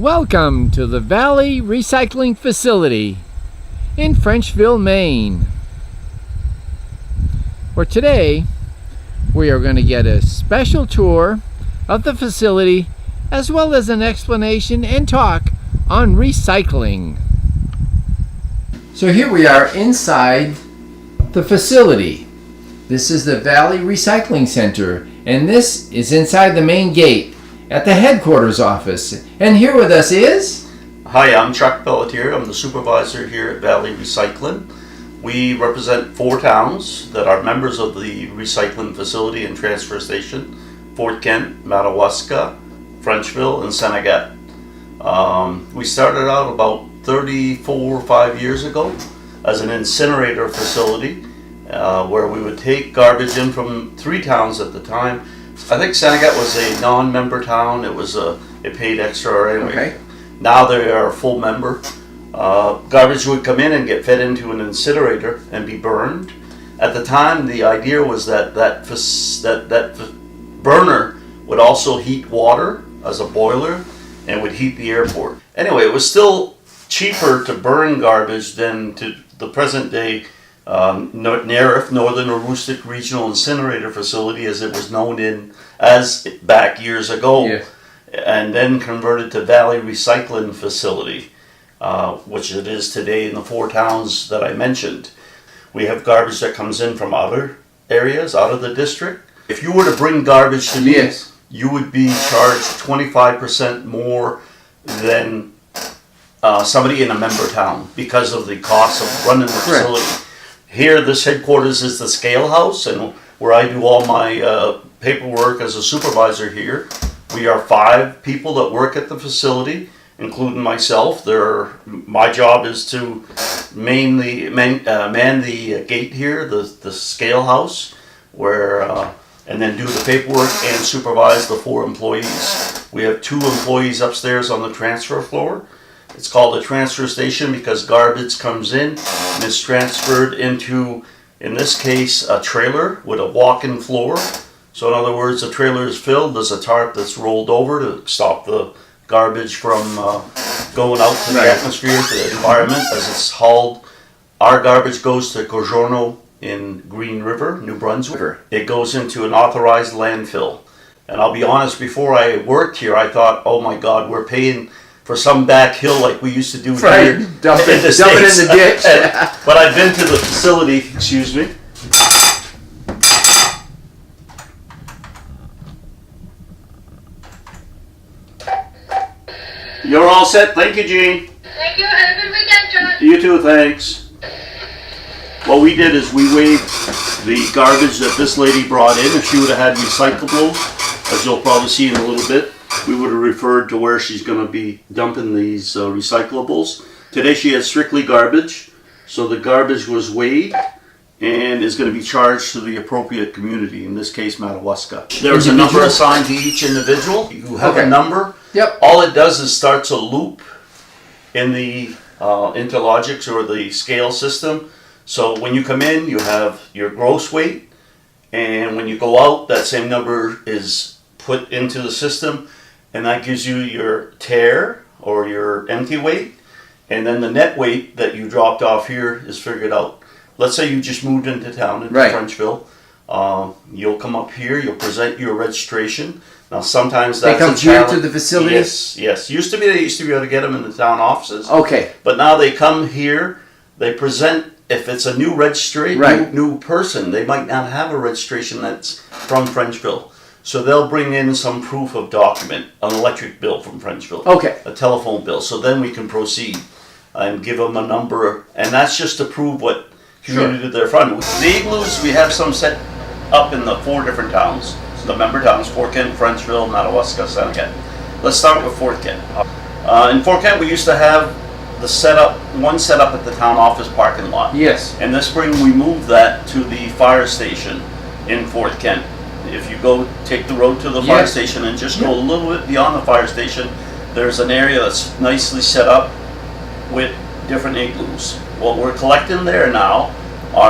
Welcome to the Valley Recycling Facility in Frenchville, Maine, where today we are going to get a special tour of the facility as well as an explanation and talk on recycling. So here we are inside the facility. This is the Valley Recycling Center, and this is inside the main gate at the headquarters office. And here with us is... Hi, I'm Chuck Pelletier. I'm the supervisor here at Valley Recycling. We represent 4 towns that are members of the recycling facility and transfer station: Fort Kent, Madawaska, Frenchville, and Senegat. We started out about 34 or 5 years ago as an incinerator facility where we would take garbage in from 3 towns at the time. I think Senegat was a non-member town. It paid extra anyway. Okay. Now they are a full member. Garbage would come in and get fed into an incinerator and be burned. At the time, the idea was that burner would also heat water as a boiler and would heat the airport. Anyway, it was still cheaper to burn garbage than to the present day NARIF, Northern Aroostook Regional Incinerator Facility, as it was known as back years ago. Yeah. And then converted to Valley Recycling Facility, which it is today in the 4 towns that I mentioned. We have garbage that comes in from other areas, out of the district. If you were to bring garbage to me, Yes. you would be charged 25% more than somebody in a member town because of the cost of running the Correct. facility. Here, this headquarters is the scale house, and where I do all my paperwork as a supervisor here. We are 5 people that work at the facility, including myself. My job is to man the gate here, the scale house, and then do the paperwork and supervise the 4 employees. We have 2 employees upstairs on the transfer floor. It's called a transfer station because garbage comes in and is transferred into, in this case, a trailer with a walk-in floor. So in other words, the trailer is filled, there's a tarp that's rolled over to stop the garbage from going out to the atmosphere, to the environment as it's hauled. Our garbage goes to Courjourno in Green River, New Brunswick. It goes into an authorized landfill. And I'll be honest, before I worked here, I thought, oh my God, we're paying for some back hill like we used to do here. Dump it in the ditch. But I've been to the facility, excuse me. You're all set. Thank you, Gene. Thank you. Have a good weekend, John. You too, thanks. What we did is we weighed the garbage that this lady brought in. If she would have had recyclables, as you'll probably see in a little bit, we would have referred to where she's going to be dumping these recyclables. Today she has strictly garbage, so the garbage was weighed and is going to be charged to the appropriate community, in this case Madawaska. There's a number assigned to each individual. You have a number. Yep. All it does is starts a loop in the Interlogics or the scale system. So when you come in, you have your gross weight, and when you go out, that same number is put into the system, and that gives you your tare or your empty weight, and then the net weight that you dropped off here is figured out. Let's say you just moved into town in Frenchville. You'll come up here, you'll present your registration. Now sometimes that's They come here to the facility? Yes. They used to be able to get them in the town offices. Okay. But now they come here, they present, if it's a new registration, new person, they might not have a registration that's from Frenchville. So they'll bring in some proof of document, an electric bill from Frenchville, Okay. a telephone bill. So then we can proceed and give them a number, and that's just to prove what community they're from. The igloos, we have some set up in the 4 different towns. The member towns: Fort Kent, Frenchville, Madawaska, Senegat. Let's start with Fort Kent. In Fort Kent, we used to have one setup at the town office parking lot. Yes. And this spring, we moved that to the fire station in Fort Kent. If you take the road to the fire station and just go a little bit beyond the fire station, there's an area that's nicely set up with different igloos. What we're collecting there now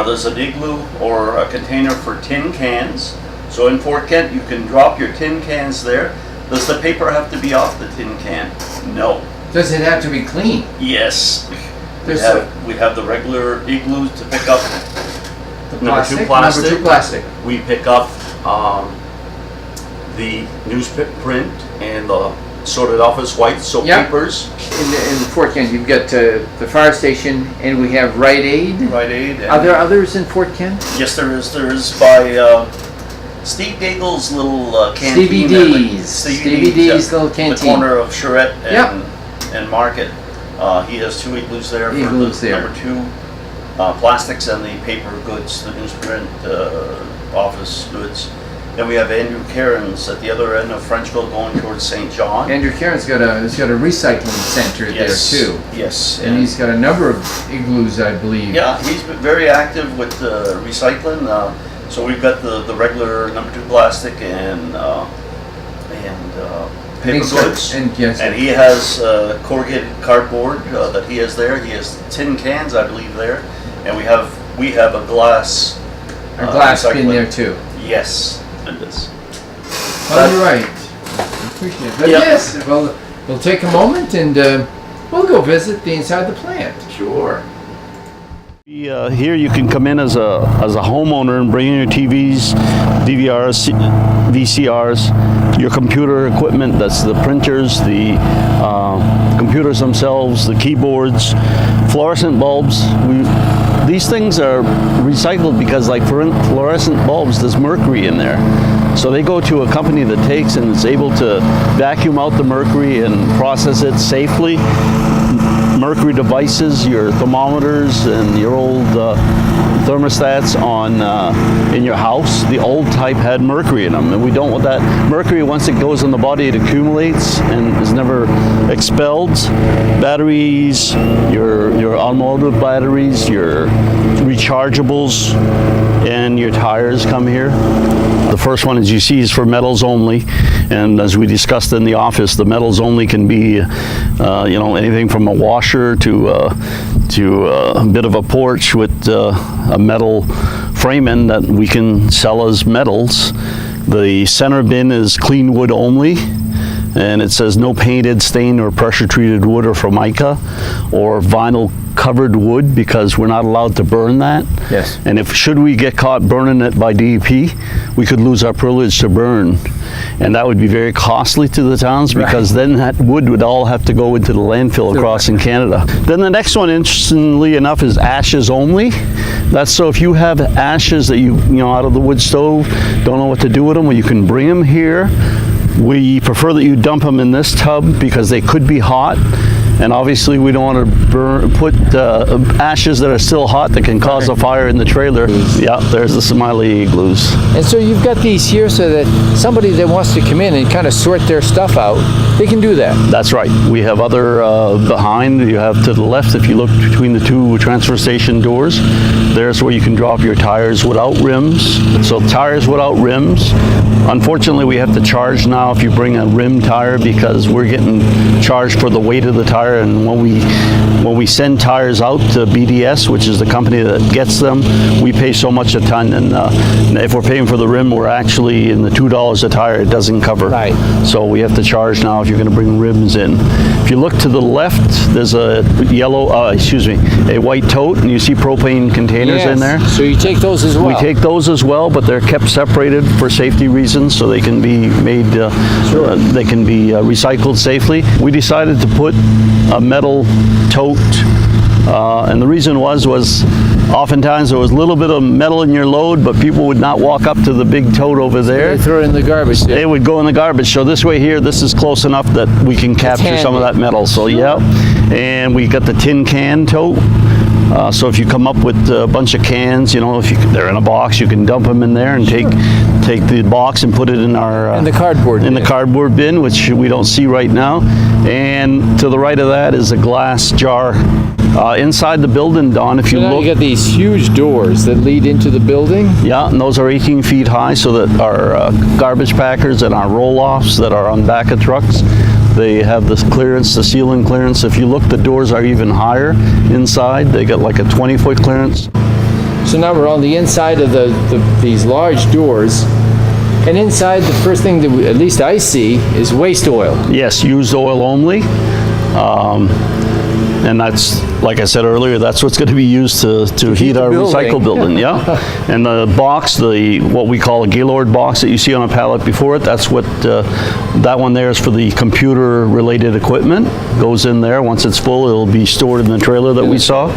there's an igloo or a container for tin cans. So in Fort Kent, you can drop your tin cans there. Does the paper have to be off the tin can? No. Does it have to be clean? Yes. There's We have the regular igloo to pick up the number two plastic? Number two plastic. We pick up the newsprint and the sorted office white soap Yep. papers. In Fort Kent, you've got the fire station, and we have Rite Aid. Rite Aid. And Are there others in Fort Kent? yes, there is. There is by Steve Daigle's little canteen. Stevie D's. Stevie D's little The canteen. corner of Charette and, Yep. and Market. He has two igloos there Igloos for the there. number two plastics and the paper goods, the newsprint office goods. Then we have Andrew Cairns at the other end of Frenchville going towards St. John. Andrew Karen's got a recycling center yes, there too, yes. and he's got a number of igloos, I believe. Yeah, he's been very active with recycling. So we've got the regular number two plastic and paper He's got- goods. and yes, And he has corrugated cardboard that he has there. He has tin cans, I believe, there. And we have a glass. a glass bin recycling. there too. Yes, it is. All right, I appreciate it. But Yep. yes, we'll take a moment and we'll go visit the inside the plant. Sure. Here you can come in as a homeowner and bring in your TVs, DVRs, VCRs, your computer equipment. That's the printers, the computers themselves, the keyboards, fluorescent bulbs. These things are recycled because, like for fluorescent bulbs, there's mercury in there. So they go to a company that takes and is able to vacuum out the mercury and process it safely. Mercury devices, your thermometers and your old thermostats in your house, the old type had mercury in them, and we don't want that. Mercury, once it goes in the body, it accumulates and is never expelled. Batteries, your automotive batteries, your rechargeables, and your tires come here. The first one, as you see, is for metals only, and as we discussed in the office, the metals only can be, anything from a washer to a bit of a porch with a metal framing that we can sell as metals. The center bin is clean wood only, and it says no painted, stained, or pressure-treated wood or formica or vinyl covered wood, because we're not allowed to burn that. Yes. And should we get caught burning it by DEP, we could lose our privilege to burn. And that would be very costly to the towns, because then that wood would all have to go into the landfill across in Canada. Then the next one, interestingly enough, is ashes only. That's so if you have ashes that you out of the wood stove, don't know what to do with them, well, you can bring them here. We prefer that you dump them in this tub because they could be hot. And obviously we don't want to put ashes that are still hot that can cause a fire in the trailer. Yeah, there's the Smiley igloos. And so you've got these here so that somebody that wants to come in and kind of sort their stuff out, they can do that. That's right. We have other behind. You have to the left, if you look between the two transfer station doors, there's where you can drop your tires without rims. So tires without rims. Unfortunately, we have to charge now if you bring a rim tire, because we're getting charged for the weight of the tire. And when we send tires out to BDS, which is the company that gets them, we pay so much a ton. And if we're paying for the rim, we're actually in the $2 a tire. It doesn't cover. Right. So we have to charge now if you're going to bring rims in. If you look to the left, there's a a white tote, and you see propane containers in there. So you take those as well. We take those as well, but they're kept separated for safety reasons, so they can be made, they can be recycled safely. We decided to put a metal tote, and the reason was oftentimes there was a little bit of metal in your load, but people would not walk up to the big tote over there. They throw it in the garbage. They would go in the garbage. So this way here, this is close enough that we can capture some of that metal. So yeah, and we got the tin can tote. So if you come up with a bunch of cans, if they're in a box, you can dump them in there and take the box and put it in our in the cardboard bin. the cardboard bin, which we don't see right now. And to the right of that is a glass jar. Inside the building, Don, if you Now look, you got these huge doors that lead into the building. yeah, and those are 18 feet high, so that our garbage packers and our roll-offs that are on back of trucks, they have this clearance, the ceiling clearance. If you look, the doors are even higher inside. They got like a 20-foot clearance. So now we're on the inside of these large doors, And inside, the first thing that at least I see is waste oil. Yes, used oil only. And that's, like I said earlier, that's what's going to be used to heat the our building. recycle building, yeah. And the box, what we call a Gaylord box that you see on a pallet before it, that's what, that one there is for the computer-related equipment. Goes in there. Once it's full, it'll be stored in the trailer that we saw.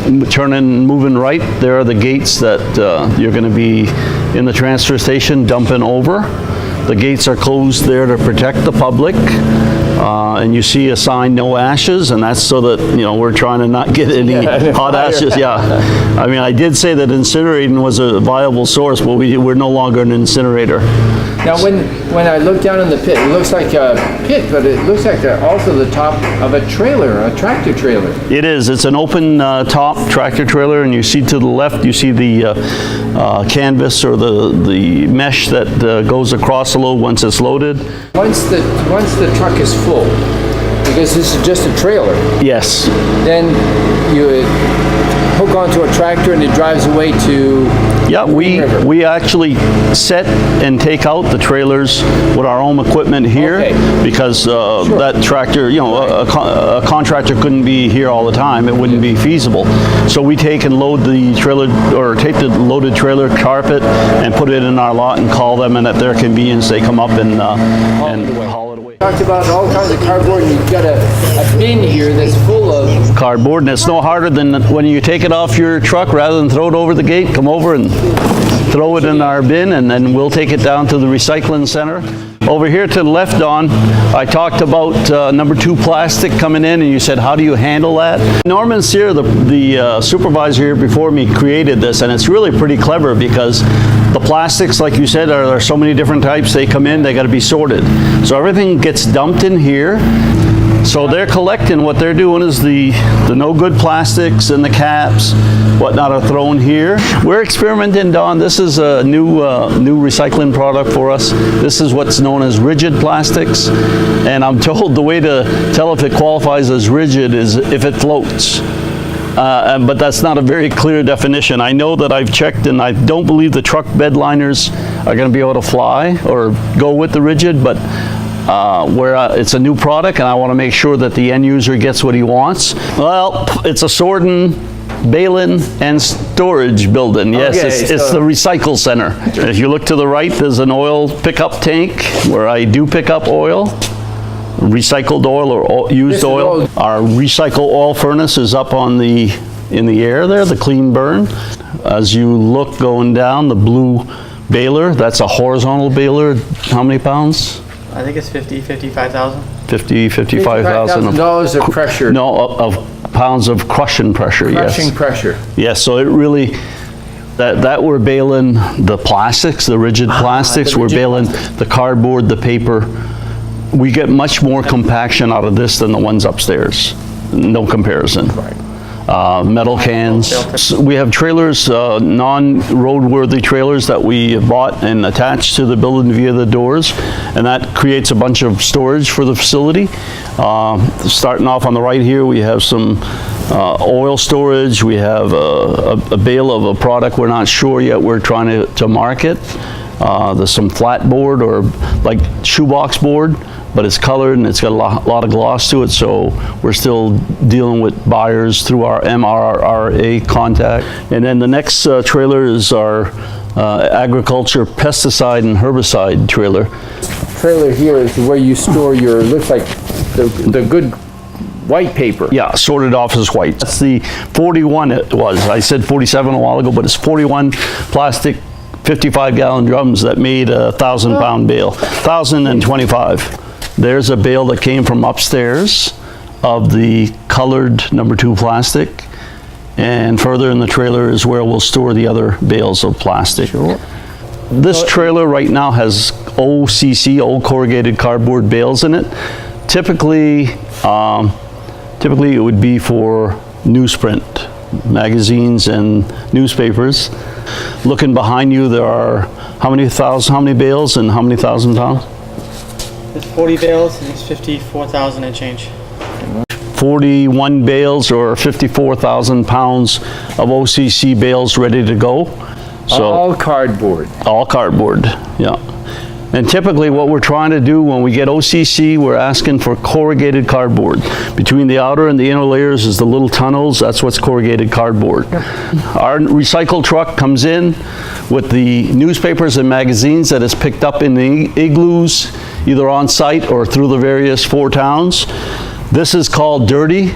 Moving right, there are the gates that you're going to be in the transfer station dumping over. The gates are closed there to protect the public. And you see a sign, no ashes, and that's so that, you know, we're trying to not get any hot ashes. Yeah. I mean, I did say that incinerating was a viable source, but we're no longer an incinerator. Now, when I look down in the pit, it looks like a pit, but it looks like also the top of a trailer, a tractor trailer. It is. It's an open top tractor trailer, and you see to the left, you see the canvas or the mesh that goes across the load once it's loaded. Once the truck is full, because this is just a trailer, Yes. then you hook onto a tractor and it drives away to Yeah, River. we actually set and take out the trailers with our own equipment here Okay. because that tractor, you know, a contractor couldn't be here all the time. It wouldn't be feasible. So we take and load the trailer, or take the loaded trailer carpet and put it in our lot and call them, and at their convenience they come up and haul it away. talked about all kinds of cardboard, and you've got a bin here that's full of Cardboard, and it's no harder than when you take it off your truck, rather than throw it over the gate, come over and throw it in our bin, and then we'll take it down to the recycling center. Over here to the left, Don, I talked about number 2 plastic coming in, and you said, how do you handle that? Norman Sear, the supervisor here before me, created this, and it's really pretty clever because the plastics, like you said, there are so many different types. They come in, they got to be sorted. So everything gets dumped in here. So they're collecting, what they're doing is the no good plastics and the caps, whatnot, are thrown here. We're experimenting, Don. This is a new recycling product for us. This is what's known as rigid plastics. And I'm told the way to tell if it qualifies as rigid is if it floats. But that's not a very clear definition. I know that I've checked, and I don't believe the truck bed liners are going to be able to fly or go with the rigid, but it's a new product, and I want to make sure that the end user gets what he wants. Well, it's a sorting, baling, and storage building. Yes, Okay, it's the recycle center. If you look to the right, there's an oil pickup tank where I do pick up oil. Recycled oil or used oil. Our recycle oil furnace is up in the air there, the clean burn. As you look going down, the blue baler, that's a horizontal baler. How many pounds? I think it's 55,000. 55,000 $55,000 of pressure. No, of pounds of crushing pressure, Crushing yes. pressure. Yes, so it really, that we're baling the plastics, the rigid plastics, we're rigid baling the cardboard, the paper. We get much more compaction out of this than the ones upstairs. No comparison. Right. Metal cans. We have trailers, non-roadworthy trailers that we bought and attached to the building via the doors, and that creates a bunch of storage for the facility. Starting off on the right here, we have some oil storage. We have a bale of a product we're not sure yet we're trying to market. There's some flat board or like shoebox board, but it's colored and it's got a lot of gloss to it, so we're still dealing with buyers through our MRRA contact. And then the next trailer is our agriculture pesticide and herbicide trailer. Trailer here is where you store your, looks like the good white paper. Yeah, sorted off as white. That's the 41 it was. I said 47 a while ago, but it's 41 plastic 55-gallon drums that made a 1,000-pound bale. 1,025. There's a bale that came from upstairs of the colored number 2 plastic, and further in the trailer is where we'll store the other bales of plastic. Sure. This trailer right now has OCC, old corrugated cardboard bales in it. Typically it would be for newsprint, magazines and newspapers. Looking behind you, there are how many bales and how many thousand pounds? There's 40 bales and it's 54,000 and change. 41 bales or 54,000 pounds of OCC bales ready to go. So All cardboard. all cardboard, yeah. And typically what we're trying to do when we get OCC, we're asking for corrugated cardboard. Between the outer and the inner layers is the little tunnels, that's what's corrugated cardboard. Our recycle truck comes in with the newspapers and magazines that is picked up in the igloos, either on site or through the various 4 towns. This is called dirty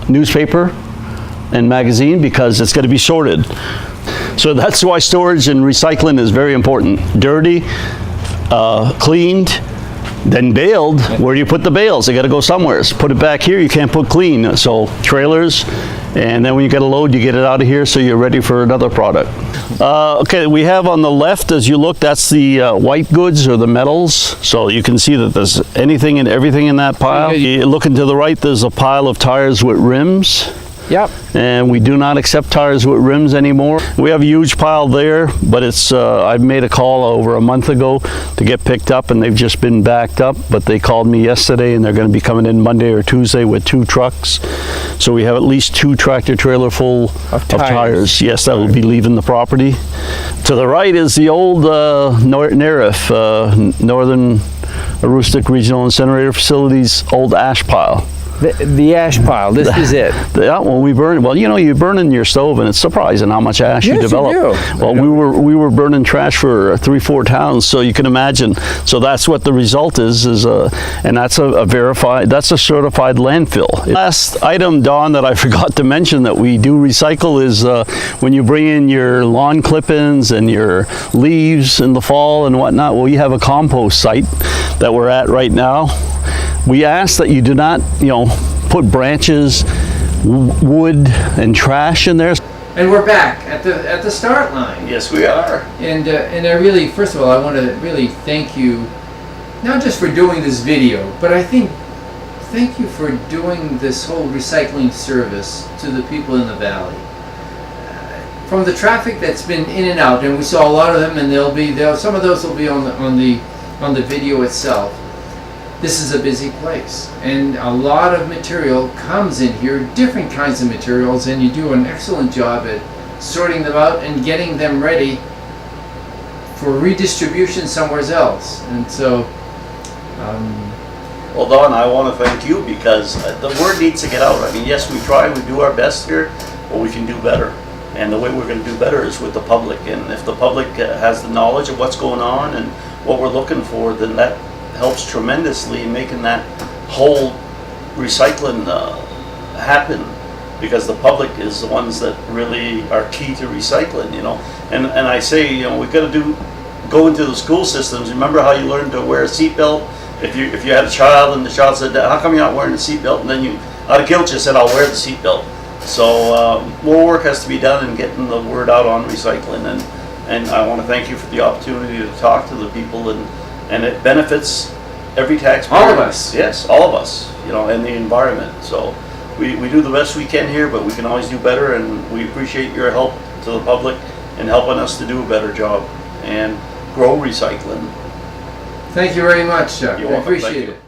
newspaper and magazine because it's going to be sorted. So that's why storage and recycling is very important. Dirty, cleaned, then baled. Where do you put the bales? They got to go somewhere. So put it back here, you can't put clean. So trailers, and then when you get a load, you get it out of here so you're ready for another product. Okay, we have on the left, as you look, that's the white goods or the metals. So you can see that there's anything and everything in that pile. You looking to the right, there's a pile of tires with rims. Yep. And we do not accept tires with rims anymore. We have a huge pile there, but it's I made a call over a month ago to get picked up, and they've just been backed up. But they called me yesterday, and they're going to be coming in Monday or Tuesday with 2 trucks. So we have at least 2 tractor trailer full of tires. Yes, that will be leaving the property. To the right is the old NARIF, Northern Aroostook Regional Incinerator Facility's old ash pile. The ash pile, this is it. Yeah, when we burn, well, you know, you burn in your stove and it's surprising how much ash you Yes, you develop. do. Well, we were burning trash for 3-4 towns, so you can imagine. So that's what the result is and that's a verified, that's a certified landfill. Last item, Don, that I forgot to mention that we do recycle is when you bring in your lawn clippings and your leaves in the fall and whatnot. Well, we have a compost site that we're at right now. We ask that you do not, you know, put branches, wood, and trash in there. And we're back at the start line. Yes, we are. And I really, first of all, I want to really thank you, not just for doing this video, but I think thank you for doing this whole recycling service to the people in the valley. From the traffic that's been in and out, and we saw a lot of them, and some of those will be on the video itself. This is a busy place, and a lot of material comes in here, different kinds of materials, and you do an excellent job at sorting them out and getting them ready for redistribution somewhere else. And so, Well, Don, I want to thank you because the word needs to get out. I mean, yes, we try, we do our best here, but we can do better. And the way we're going to do better is with the public. And if the public has the knowledge of what's going on and what we're looking for, then that helps tremendously in making that whole recycling happen, because the public is the ones that really are key to recycling, you know. And I say, you know, we've got to go into the school systems. Remember how you learned to wear a seatbelt? If you had a child and the child said, "How come you're not wearing a seatbelt?" and then you, out of guilt, just said, "I'll wear the seatbelt." So more work has to be done in getting the word out on recycling, and I want to thank you for the opportunity to talk to the people, and it benefits every taxpayer. All of us. Yes, all of us, you know, and the environment. So we do the best we can here, but we can always do better, and we appreciate your help to the public in helping us to do a better job and grow recycling. thank you very much, Chuck. You're I welcome. appreciate Thank you. it.